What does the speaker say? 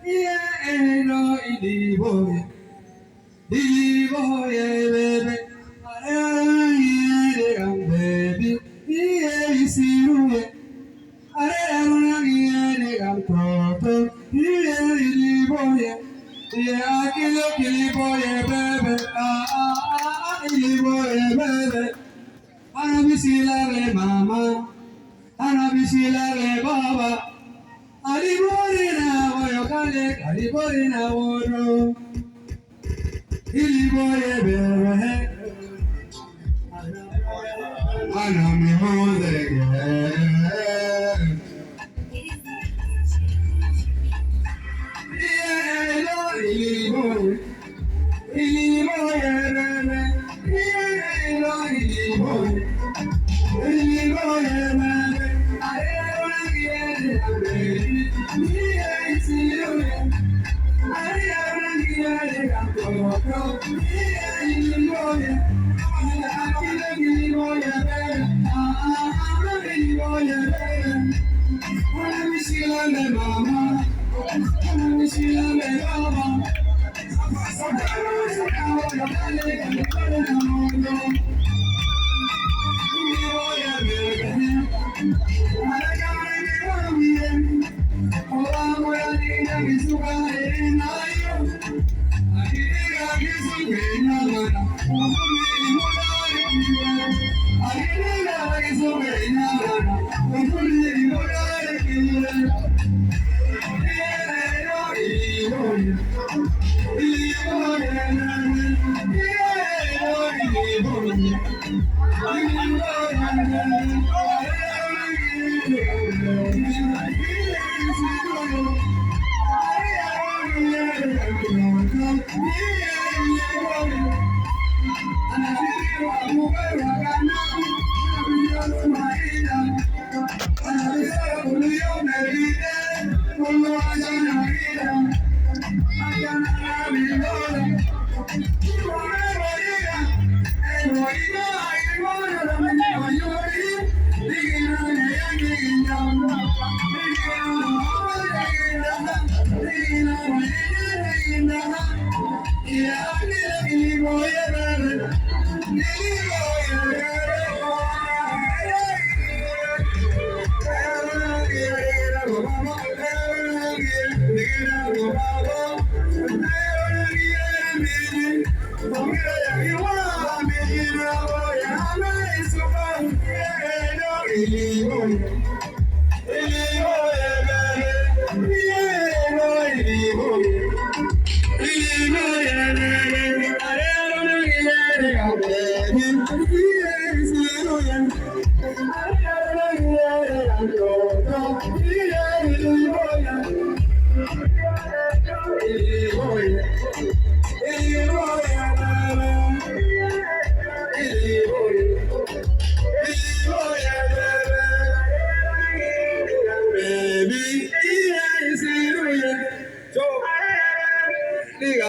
yeah, no, boy, baby. Baby, yeah, you see you. I don't get I'm proper. Yeah, boy. Yeah, kill boy, baby. Boy, baby. I be see la mama. I be see la baba. Ali boy na wo kale, ali boy na wo ro. Ili boy, baby. Ana mi hode. Mama, Yeah.